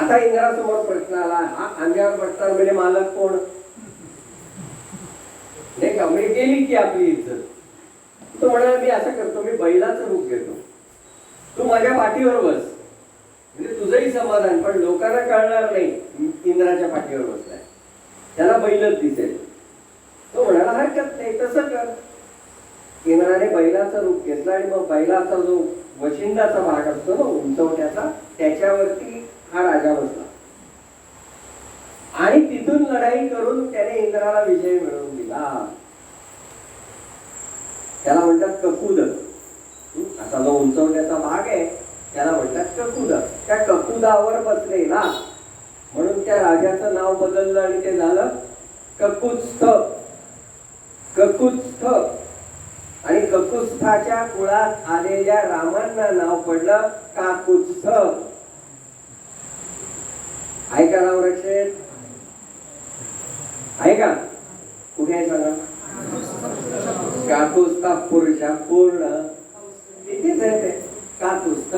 आता इंद्रासमोर प्रश्न आला, हा खांद्यावर बसणार म्हणजे मालक कोण? नाही का, म्हणजे गेली की आपली इज्जत. तो म्हणाला मी असं करतो, मी बैलाचं रूप घेतो, तू माझ्या पाठीवर बस, म्हणजे तुझंही समाधान, पण लोकांना कळणार नाही इंद्राच्या पाठीवर बसलाय, त्याला बैलच दिसेल. तो म्हणाला हरकत नाही, तसं कर. इंद्राने बैलाचं रूप घेतलं आणि मग बैलाचा जो वशिंडाचा भाग असतो ना उंचवट्याचा, त्याच्यावरती हा राजा बसला आणि तिथून लढाई करून त्याने इंद्राला विजय मिळवून दिला. त्याला म्हणतात ककुद. असा जो उंचवट्याचा भाग आहे त्याला म्हणतात ककुद. त्या ककुदावर बसलेला म्हणून त्या राजाचं नाव बदललं आणि ते झालं ककुत्स्थ. ककुत्स्थ. आणि ककुत्स्थाच्या कुळात आलेल्या रामांना नाव पडलं काकुत्स्थ. आहे का रामरक्षेत? आहे का? कुठे आहे सांगा? काकुत्स्थ पुरुषा पूर्ण इथेच आहे ते काकुत्स्थ.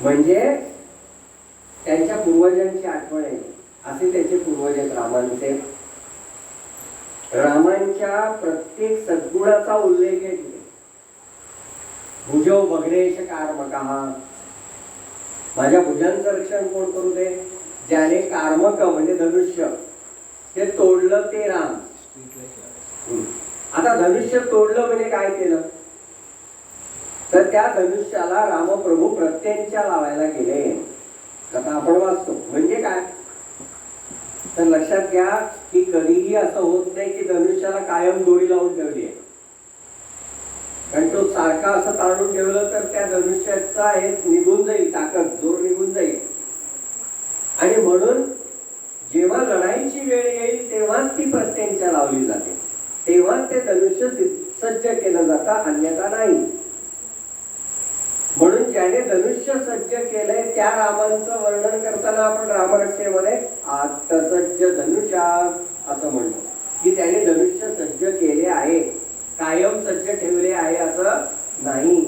म्हणजे त्यांच्या पूर्वजांची आठवण आहे, असे त्याचे पूर्वज आहेत रामांचे. रामांच्या प्रत्येक सद्गुणाचा उल्लेख आहे. भुजो भग्नेश कार्मकः, माझ्या भुजांचं रक्षण कोण करू दे? ज्याने कार्मक म्हणजे धनुष्य ते तोडलं ते राम. आता धनुष्य तोडलं म्हणजे काय केलं? तर त्या धनुष्याला रामप्रभू प्रत्यंच्या लावायला गेले. आता आपण वाचतो म्हणजे काय, तर लक्षात घ्या की कधीही असं होत नाही की धनुष्याला कायम दोरी लावून ठेवली आहे. कारण तो सारखा असं ताणून ठेवलं तर त्या धनुष्याचा हे निघून जाईल, ताकद जोर निघून जाईल. आणि म्हणून जेव्हा लढाईची वेळ येईल तेव्हाच ती प्रत्यंच्या लावली जाते, तेव्हाच ते धनुष्य सज्ज केलं जातं, अन्यथा नाही. म्हणून ज्याने धनुष्य सज्ज केलंय त्या रामांचं वर्णन करताना आपण रामरक्षेमध्ये आत्तसज्ज धनुष्या असं म्हणतो की त्याने धनुष्य सज्ज केले आहे, कायम सज्ज ठेवले आहे असं नाही.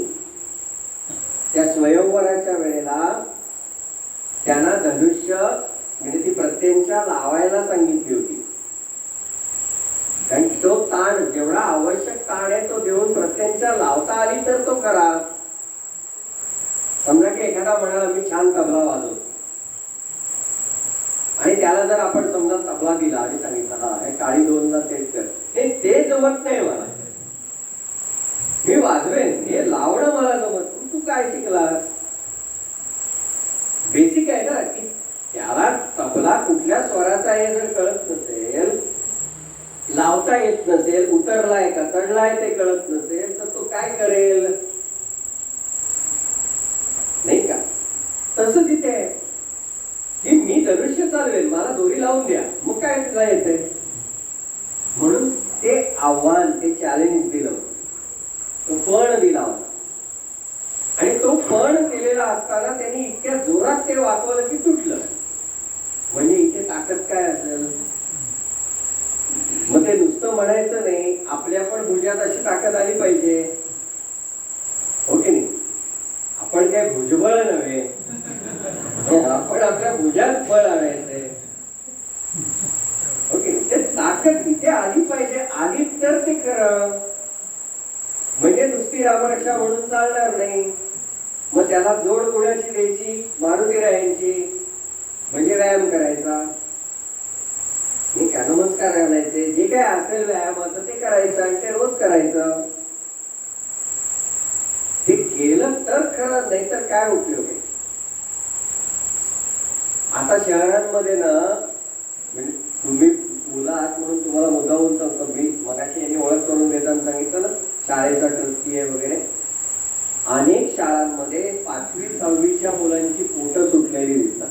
त्या स्वयंवराच्या वेळेला त्यांना धनुष्य म्हणजे ती प्रत्यंच्या लावायला सांगितली होती. कारण तो ताण जेवढा आवश्यक ताण आहे तो देऊन प्रत्यंच्या लावता आली तर तो करा. समजा की एखादा म्हणाला मी छान तबला वाजवतो आणि त्याला जर आपण समजा तबला दिला आणि सांगितलं हा हे काळी दोनला सेट कर, ते जमत नाही मला, मी वाजवेन, हे लावणं मला जमत. तू काय शिकलास? बेसिक आहे ना की त्याला तबला कुठल्या स्वराचा आहे जर कळत नसेल, लावता येत नसेल, उतरलाय का चढलाय ते कळत नसेल तर तो काय करेल? नाही का? तसंच इथे आहे की मी धनुष्य चालवेल, मला दोरी लावून द्या, मग काय तुला येते? म्हणून ते आव्हान, ते चॅलेंज दिलं, तो पण दिला आणि तो पण केलेला असताना त्यांनी इतक्या जोरात ते वाकवलं की तुटलं. म्हणजे इथे ताकद काय असेल? मग ते नुसतं म्हणायचं नाही, आपल्या पण भुजात अशी ताकद आली पाहिजे, हो की नाही? आपण काय भुजबळ नव्हे, आपण आपल्या भुजात बळ आणायचंय, ओके? ते ताकद इथे आली पाहिजे, आली तर ते करा. म्हणजे नुसती रामरक्षा म्हणून चालणार नाही. मग त्याला जोड कोणाची द्यायची? मारुतीरायांची. म्हणजे व्यायाम करायचा, नाही का? नमस्कार आणायचे, जे काय असेल व्यायामाचं ते करायचं आणि ते रोज करायचं. ते केलं तर खरं, नाही तर काय उपयोग आहे? आता शहरांमध्ये ना, म्हणजे तुम्ही मुलं आहात म्हणून तुम्हाला मुद्दामून सांगतो मी, मगाशी यांनी ओळख करून देताना सांगितलं ना शाळेचा ट्रस्टी आहे वगैरे. अनेक शाळांमध्ये 5वी 6वीच्या मुलांची पोटं सुटलेली दिसतात.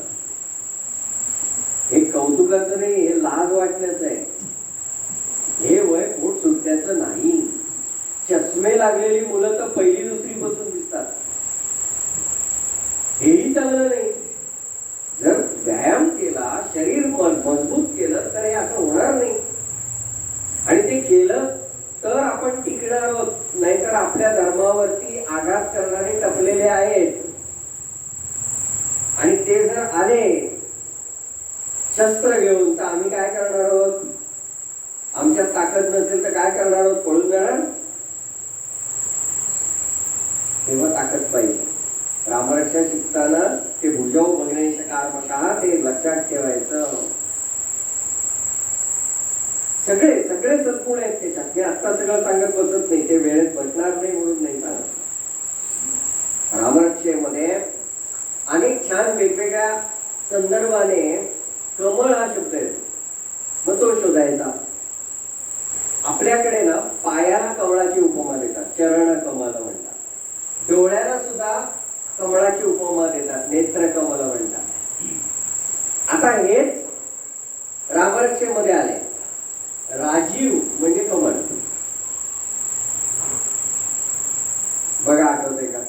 हे कौतुकाचं नाही, हे लाज वाटण्याचं आहे. हे वय पोट सुटण्याचं नाही. चष्मे लागलेली मुलं तर 1ली 2री पासून दिसतात, हेही चांगलं नाही. जर व्यायाम केला, शरीर मजबूत केलं तर हे असं होणार नाही. आणि ते केलं तर आपण टिकणार आहोत, नाहीतर आपल्या धर्मावरती आघात करणारे टपलेले आहेत. आणि ते जर शस्त्र घेऊन, तर आम्ही काय करणार आहोत? आमच्यात ताकद नसेल तर काय करणार आहोत? पळून जाणार? तेव्हा ताकद पाहिजे. रामरक्षा शिकताना ते भुजौ बघण्याचे कारण का ते लक्षात ठेवायचं. सगळे सगळे सद्गुण आहेत त्याच्यात. मी आता सगळं सांगत बसत नाही, ते वेळेत बसणार नाही म्हणून नाही सांगत. रामरक्षेमध्ये अनेक छान वेगवेगळ्या संदर्भाने कमळ हा शब्द येतो. मग तो शोधायचा. आपल्याकडे ना पायाला कमळाची उपमा देतात, चरण कमल म्हणतात. डोळ्याला सुद्धा कमळाची उपमा देतात, नेत्र कमल म्हणतात. आता हेच रामरक्षेमध्ये आले. राजीव म्हणजे कमळ. बघा, आठवते का?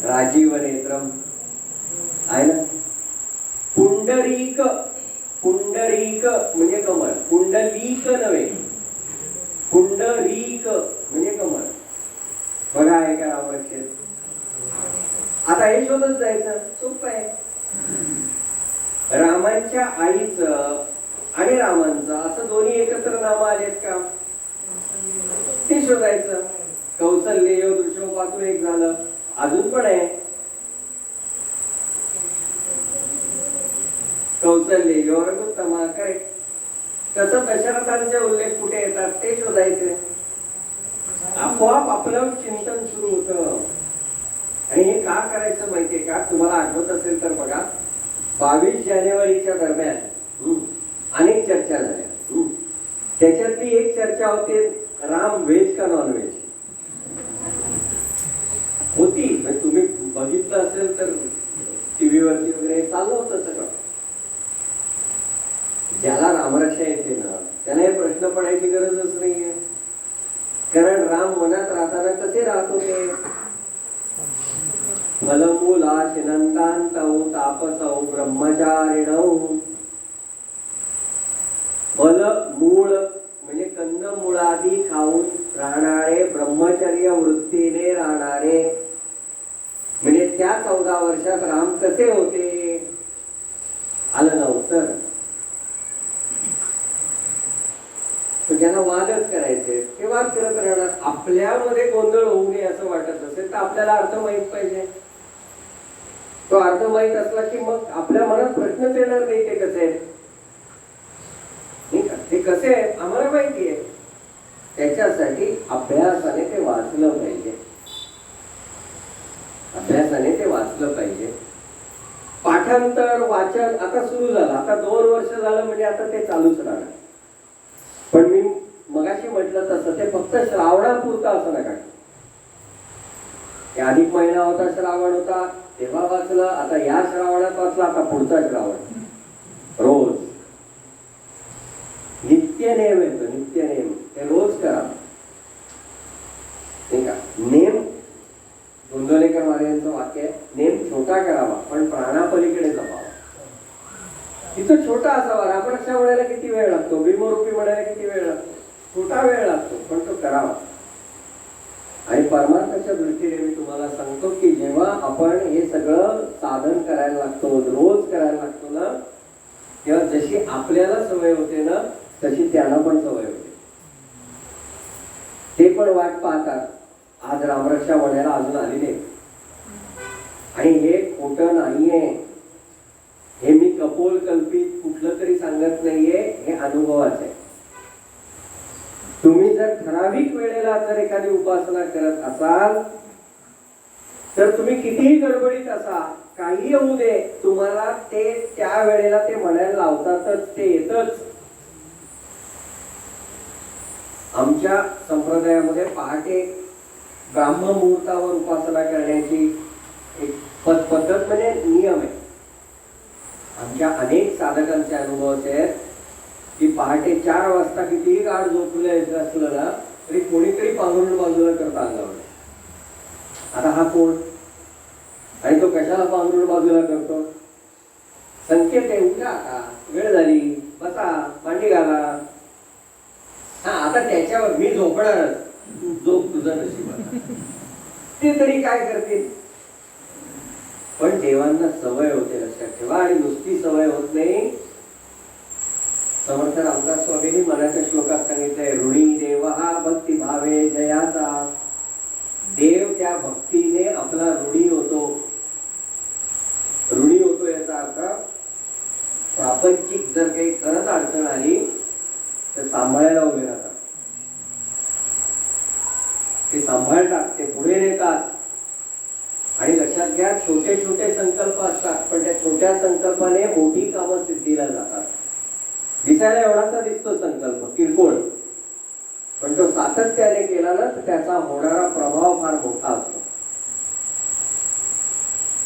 राजीव नेत्रम आहे ना. पुंडरीक, पुंडरीक म्हणजे कमळ. पुंडलीक नव्हे, पुंडरीक म्हणजे कमळ. बघा आहे का रामरक्षेत? आता हे शोधत जायचं, सोपं आहे. रामांच्या आईचं आणि रामांचं असं दोन्ही एकत्र नाम आलेत का ते शोधायचं. कौसल्य दृश्योपासून एक झालं, अजून पण आहे कौसल्य योरगोत्तमा. करेक्ट. तसं दशरथांचे उल्लेख कुठे येतात ते शोधायचे. आपोआप आपलं चिंतन सुरू होतं. आणि हे का करायचं माहितीये का? तुम्हाला आठवत असेल तर बघा, 22 जानेवारीच्या दरम्यान अनेक चर्चा झाल्या. त्याच्यातली एक चर्चा होती, राम व्हेज का नॉन व्हेज होती. तुम्ही बघितलं असेल तर टीव्ही वरती वगैरे चालू होतं सगळं. ज्याला रामरक्षा येते ना त्याला हे प्रश्न पडायची गरजच नाहीये. कारण राम मनात राहताना कसे राहत होते? फलमूला शिनंदांतौ तापसौ ब्रह्मचारिणौ. फल मूळ म्हणजे कंदमुळादी खाऊन राहणारे, ब्रह्मचर्य वृत्तीने राहणारे. म्हणजे त्या 14 वर्षात राम कसे होते? आलं ना उत्तर? ज्यांना वादच करायचे ते वाद करत राहणार. आपल्यामध्ये गोंधळ होऊ नये असं वाटत असेल तर आपल्याला अर्थ माहित पाहिजे. तो अर्थ माहित असला की मग आपल्या मनात प्रश्नच येणार नाही ते कसे आहेत. ते कसे आहेत आम्हाला माहिती आहे. त्याच्यासाठी अभ्यासाने ते वाचलं पाहिजे. अभ्यासाने ते वाचलं पाहिजे. पाठांतर वाचन आता सुरू झालं. आता 2 वर्ष झालं म्हणजे आता ते चालूच राहणार. पण मी मगाशी म्हटलं तसं ते फक्त श्रावणापुरतं असं नका. अधिक महिना होता, श्रावण होता तेव्हा वाचलं. आता या श्रावणात वाचलं, आता पुढचा श्रावण रोज नित्यनेम येतो. नित्यनेम ते रोज करा. ठीक आहे. नेम गोंदवलेकर महाराजांचं वाक्य आहे, नेम छोटा करावा पण प्राणापलीकडे जपावा. तिथं छोटा असावा. रामरक्षा म्हणायला किती वेळ लागतो? भीमरूपी म्हणायला किती वेळ लागतो? छोटा वेळ लागतो पण तो करावा. आणि परमार्थाच्या दृष्टीने मी तुम्हाला सांगतो की जेव्हा आपण हे सगळं साधन करायला लागतो, रोज करायला लागतो ना, तेव्हा जशी आपल्याला सवय होते ना तशी त्यांना पण सवय होते. ते पण वाट पाहतात. आज रामरक्षा म्हणायला अजून आली नाही. आणि हे खोटं नाहीये. हे मी कपोल कल्पित कुठलं तरी सांगत नाहीये, हे अनुभवाच आहे. तुम्ही जर ठराविक वेळेला जर एखादी उपासना करत असाल तर तुम्ही कितीही गडबडीत असा, काही होऊ दे, तुम्हाला ते त्या वेळेला ते म्हणायला लावतातच, ते येतच. आमच्या संप्रदायामध्ये पहाटे ब्राह्म मुहूर्तावर उपासना करण्याची एक पद्धत म्हणजे नियम आहे. आमच्या अनेक साधकांचे अनुभव आहेत की पहाटे 4 वाजता कितीही गाढ झोपलं असलं ना तरी कोणीतरी पांघरुण बाजूला करता अंगावर. आता हा कोण आणि तो कशाला पांघरुण बाजूला करतो? संकेत आहे, उठा आता वेळ झाली, बसा, मांडी घाला. हा आता त्याच्यावर मी झोपणारच, झोप तुझं नशीब. ते तरी काय करतील? पण देवांना सवय होते, लक्षात ठेवा. आणि नुसती सवय होत नाही समर्थ रामदास स्वामींनी मनाच्या श्लोकात सांगितलंय, ऋणी देव हा भक्ती भावे जयाचा. देव त्या भक्तीने आपला ऋणी होतो. ऋणी होतो याचा अर्थ प्रापंचिक जर काही खरंच अडचण आली तर सांभाळायला उभे राहतात, ते सांभाळतात, ते पुढे नेतात. आणि लक्षात घ्या, छोटे छोटे संकल्प असतात, पण त्या छोट्या संकल्पाने मोठी कामं सिद्धीला जातात. दिसायला एवढासा दिसतो संकल्प किरकोळ, पण तो सातत्याने केला ना तर त्याचा होणारा प्रभाव फार मोठा असतो.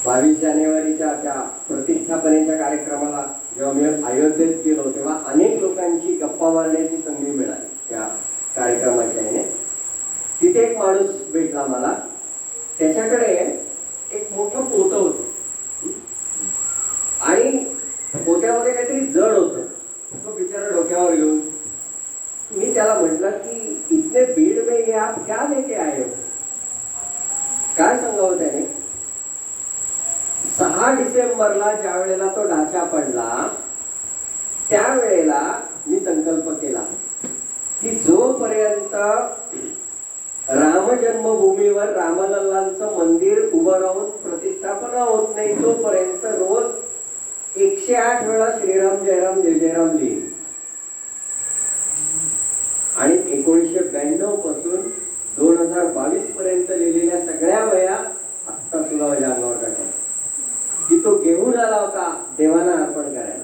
22 जानेवारीच्या त्या प्रतिष्ठापनेच्या कार्यक्रमाला जेव्हा मी अयोध्येत गेलो तेव्हा अनेक लोकांची गप्पा मारण्याची संधी मिळाली. त्या कार्यक्रमाच्या याने तिथे एक माणूस भेटला मला. त्याच्याकडे एक मोठं पोतं होतं आणि पोत्यामध्ये काहीतरी जड होतं. तो बिचारा डोक्यावर घेऊन, मी त्याला म्हटलं की इतने भीड़ में ये आप क्या लेके आए हो? काय सांगावं त्याने. 6 डिसेंबरला ज्या वेळेला तो ढाचा पडला त्यावेळेला मी संकल्प केला की जोपर्यंत राम जन्मभूमीवर रामलल्लांचं मंदिर उभं राहून प्रतिष्ठापना होत नाही तोपर्यंत रोज 108 वेळा श्रीराम जयराम जय जयराम लिहिल. आणि 1992 पासून 2022 पर्यंत लिहिलेल्या सगळ्या वया आत्ता सुद्धा माझ्या अंगावर टाकल्या की तो घेऊन आला होता देवांना अर्पण करायला.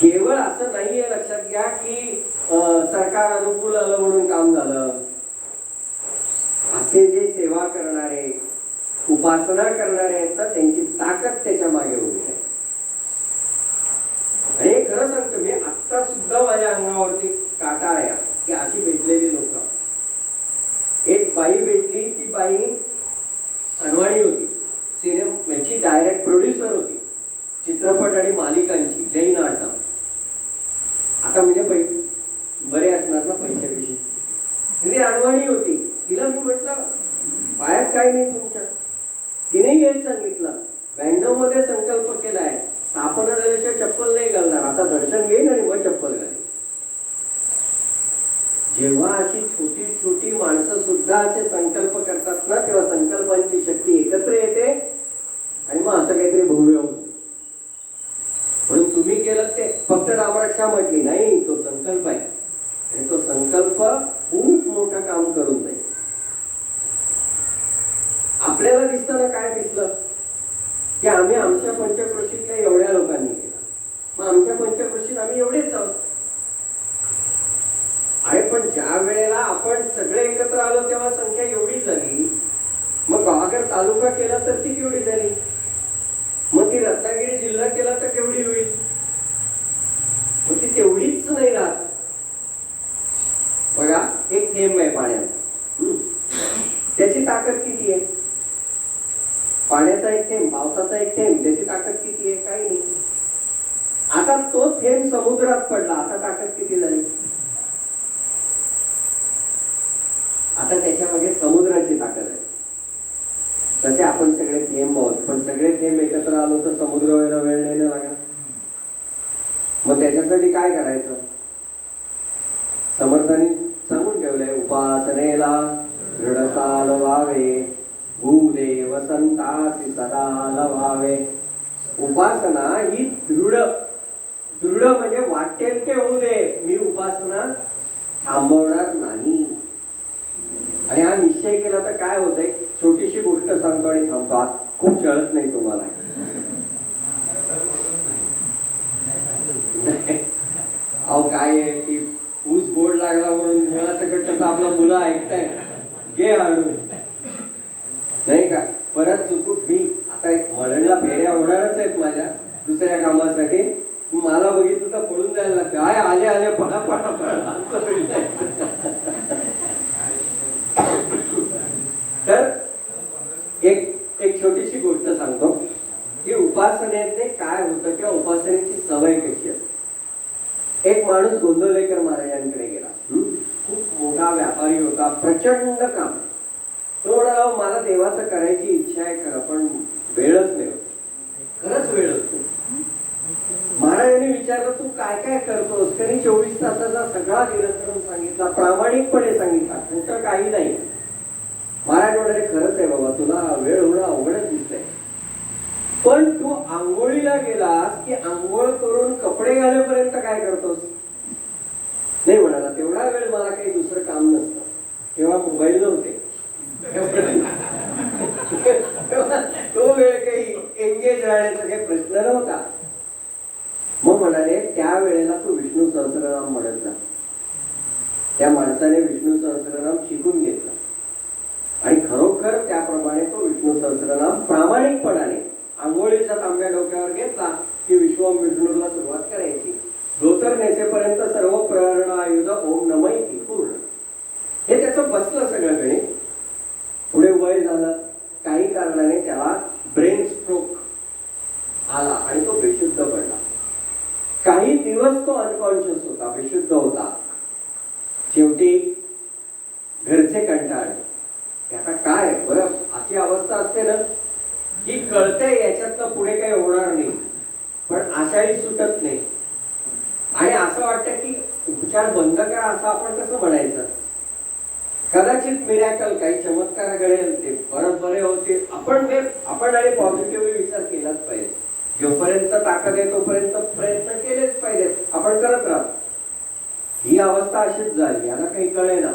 केवळ असं नाहीये, लक्षात घ्या की सरकार अनुकूल आलं म्हणून काम झालं. असे जे सेवा करणारे, उपासना करणारे आहेत ना, त्यांची ताकद त्याच्या मागे उभी आहे. आणि खरं सांगतो मी, आत्ता सुद्धा माझ्या अंगावरती काटा आहे की अशी भेटलेली लोक. एक बाई भेटली, ती बाई अनवाणी होती, सिनेमाची डायरेक्ट प्रोड्युसर होती, चित्रपट आणि मालिकांची, जैन आडनाव. आता म्हणजे बरे असणार ना पैशाविषयी. ती अनवाणी होती. तिला मी म्हटलं पायात काय नाही तुमच्या. तिने हेच सांगितलं, 92 मध्ये संकल्प केलाय, स्थापना झाल्याशिवाय चप्पल नाही घालणार, आता दर्शन घेईन आणि मग चप्पल घालेन. जेव्हा अशी छोटी छोटी माणसं सुद्धा असे संकल्प करतात ना, तेव्हा संकल्पांची शक्ती एकत्र येते आणि मग असं काहीतरी भव्य होतं. म्हणून तुम्ही केलं ते फक्त रामरक्षा म्हटली नाही, तो संकल्प आहे आणि तो संकल्प खूप मोठं काम करून जाईल. आपल्याला दिसताना काय दिसलं की आम्ही आमच्या पंचक्रोशीतल्या एवढ्या लोकांनी केला, मग आमच्या पंचक्रोशीत आम्ही एवढेच आहोत. अरे पण ज्या वेळेला आपण सगळे एकत्र आलो तेव्हा संख्या एवढी झाली. मग गावाकडे तालुका केला तर ती केवढी झाली, मग ती रत्नागिरी जिल्हा केला तर केवढी होईल. मग ती तेवढीच नाही राहत. बघा, एक थेंब आहे पाण्याचा, त्याची ताकद किती आहे. पाण्याचा एक थेंब, पावसाचा एक थेंब, त्याची ताकद किती आहे, काही नाही. आता तो थेंब समुद्रात पडला, आता ताकद किती झाली. आता त्याच्यामध्ये समुद्राची ताकद आहे. तसे आपण सगळे थेंब आहोत, पण सगळे थेंब एकत्र आलो तर समुद्र व्हायला वेळ नाही लागणार. मग त्याच्यासाठी काय करायचं. समर्थांनी सांगून ठेवलंय, उपासनेला दृढता लवावे, भूदेव संतासी सदा लवावे. उपासना ही दृढ, दृढ म्हणजे वाटेल ते होऊ दे, मी उपासना थांबवणार नाही. आणि हा निश्चय केला तर काय होतंय. छोटीशी गोष्ट सांगतो आणि थांबतो, खूप चळत नाही तुम्हाला. अहो काय आहे की ऊस गोड लागला म्हणून मुळासकट तसं आपला मुलं ऐकताय, घे आणून नाही का. परत चुकून मी आता मळणला फेऱ्या होणारच आहेत माझ्या दुसऱ्या कामासाठी. मला बघितलं तर पळून जायला लागतं, काय आले आले पळा पळा पळा. तर एक छोटीशी गोष्ट सांगतो की उपासनेने काय होतं किंवा उपासनेची सवय कशी असते. एक माणूस गोंदवलेकर महाराजांकडे गेला, खूप मोठा व्यापारी होता, प्रचंड काम. तो म्हणाला, मला देवाचं करायची इच्छा आहे खरं, पण वेळच नाही होत, खरंच वेळ असतो. सगळा निरंतर सांगितला, प्रामाणिकपणे सांगितला, कुठं काही नाही. महाराज म्हणाले खरंच आहे बाबा, तुला वेळ होणं अवघडच दिसतंय, पण तू आंघोळीला गेलास की आंघोळ करून कपडे घालेपर्यंत काय करतोस? नाही म्हणाला, तेवढा वेळ मला काही दुसरं काम नसतं. तेव्हा मोबाईल नव्हते, तो वेळ काही एंगेज राहण्याचा काही प्रश्न नव्हता. मग म्हणाले त्यावेळेला तू विष्णू सहस्रनाम म्हणत जा. त्या माणसाने विष्णू सहस्रनाम शिकून घेतला आणि खरोखर त्याप्रमाणे तो विष्णू सहस्रनाम प्रामाणिकपणाने आंघोळीचा तांब्या डोक्यावर घेतला की विश्वम विष्णूला सुरुवात करायची. धोतर नेसेपर्यंत सर्व प्रेरणायुध ओम नमैती पूर्ण. हे त्याचं बसलं सगळं गणित. पुढे वय झालं, काही कारणाने त्याला ब्रेन स्ट्रोक आला आणि तो बेशुद्ध पडला. काही दिवस तो अनकॉन्शियस होता, बेशुद्ध होता. शेवटी घरचे कंटाळले. आता काय बरं, अशी अवस्था असते ना की कळतंय याच्यातनं पुढे काही होणार नाही, पण आशाही सुटत नाही आणि असं वाटतं की उपचार बंद करा, असं आपण कसं म्हणायचं. कदाचित मिरॅकल, काही चमत्कार घडेल, ते परत बरे होते. आपण आणि पॉझिटिव्हली विचार केलाच पाहिजे. जोपर्यंत ताकद आहे तोपर्यंत प्रयत्न केलेच पाहिजेत, आपण करत राहतो. ही अवस्था अशीच झाली, याला काही कळेना.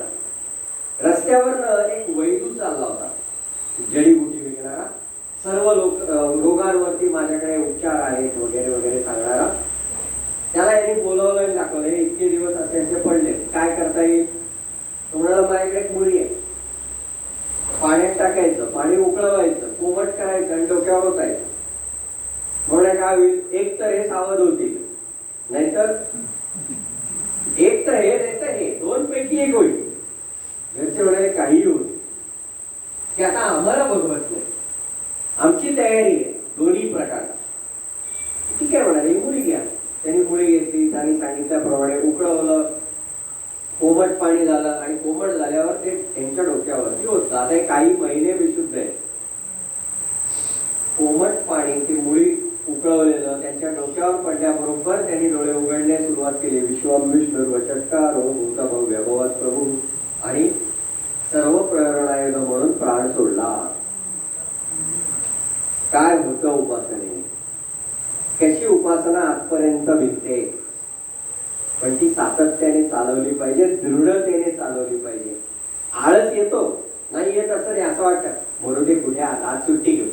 रस्त्यावर एक वैदू चालला होता, जडीबुटी विकणारा, सर्व रोगांवरती माझ्याकडे उपचार आहेत वगैरे वगैरे सांगणारा. त्याला यांनी बोलवलं आणि दाखवलं, इतके दिवस असे असे पडले, काय करता येईल? तुम्हाला माझ्याकडे एक मुळी आहे, पाण्यात टाकायचं, पाणी उकळवायचं, कोमट करायचं आणि डोक्यावर होतायचं. म्हणून काय होईल, एक तर हे सावध होतील, नाहीतर एक तर हे नाहीतर हे, दोन पैकी एक होईल. घरचे म्हणाले काही होईल की आता आम्हाला बघवत नाही, आमची तयारी आहे दोन्ही प्रकार. ठीक आहे म्हणाले, मुळी घ्या. त्यांनी मुळी घेतली, त्यांनी सांगितल्याप्रमाणे उकळवलं, कोमट पाणी झालं आणि कोमट झाल्यावर ते त्यांच्या डोक्यावरती होतं. आता काही महिने विशुद्ध आहे. कोमट पाणी ते मुळी उकळवलेलं त्यांच्या डोक्यावर पडल्याबरोबर त्यांनी डोळे उघडण्यास सुरुवात केली. विश्वम विष्णू चटकारो भूतभव्य भवत प्रभू, आणि सर्व प्रेरणायुध म्हणून प्राण सोडला. काय होतं उपासने, कशी उपासना आजपर्यंत भिडते, पण ती सातत्याने चालवली पाहिजे, दृढतेने चालवली पाहिजे. आळस येतो नाही येत असं नाही, असं वाटतं म्हणून ते कुठे आज सुट्टी घेऊ,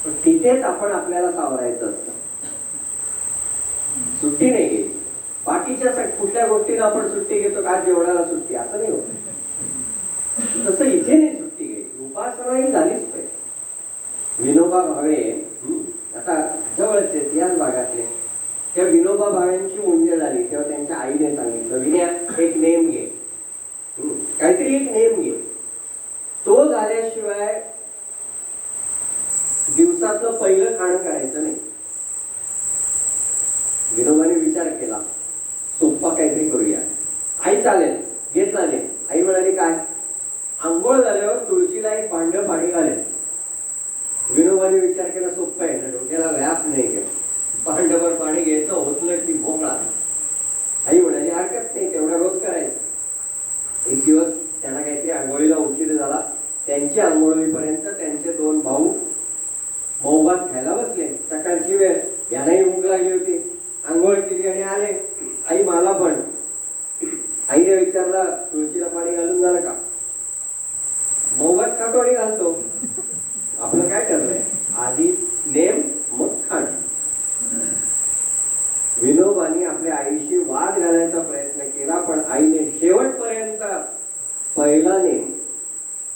पण तिथेच आपण आपल्याला सावरायचं असतं. सुट्टी नाही घ्यायची. बाकीच्या कुठल्या गोष्टीला आपण सुट्टी घेतो, का जेवणाला सुट्टी, असं नाही होत. तसं इथे नाही सुट्टी घ्यायची, उपासना ही झालीच पाहिजे. विनोबा भावे आता जवळचे याच भागातले, त्या विनोबा भावेंची मुंज झाली तेव्हा त्यांच्या आईने सांगितलं, विनया एक नेम घे, काहीतरी एक नेम घे, तो झाल्याशिवाय दिवसातलं पहिलं खाणं करायचं नाही. विनोबाने विचार केला, सोप्पा काहीतरी करूया. आई चालेल, घेतला नाही. आई म्हणाली काय? आंघोळ झाल्यावर तुळशीला एक भांड पाणी घालेल. विनोबाने विचार केला, सोप्पं आहे ना, डोक्याला व्याप नाही घ्या, भांडभर पाणी घ्यायचं, होतलं की भोंगळा. आई म्हणाली हरकत नाही, तेवढा रोज करायचं. एक दिवस त्यांना काहीतरी आंघोळीला उशीर झाला. त्यांची आंघोळीपर्यंत त्यांचे दोन भाऊ मौभात खायला बसले. सकाळची वेळ, यांनाही भूक लागली होती. आंघोळ केली आणि आले. आई मला पण. आईने विचारलं, तुळशीला पाणी घालून झालं का? मौभात खातो आणि घालतो, आपलं काय ठरलंय, आधी नेम मग खाण. विनोबानी आपल्या आईशी वाद घालायचा प्रयत्न केला, पण आईने शेवटपर्यंत पहिला नेम.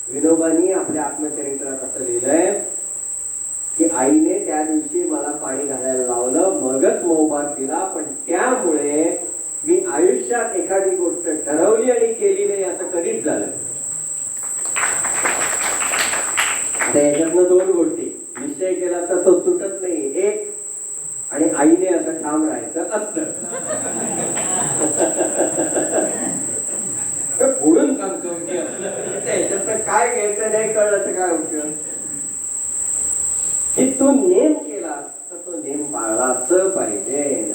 विनोबानी आपल्या आत्मचरित्रात असं लिहिलंय की आईने त्या दिवशी मला पाणी घालायला लावलं, मगच मौभात दिला, पण त्यामुळे मी आयुष्यात एखादी गोष्ट ठरवली आणि केली नाही असं कधीच झालं. आता याच्यातनं दोन गोष्टी, निश्चय केला तर तो सुटत नाही, एक, आणि आईने असं ठाम राहायचं असतं. पुढून सांगतो की याच्यात काय घ्यायचं नाही कळलं तर काय उपयोग. की तू नेम केलास तर तो नेम पाळलाच पाहिजे.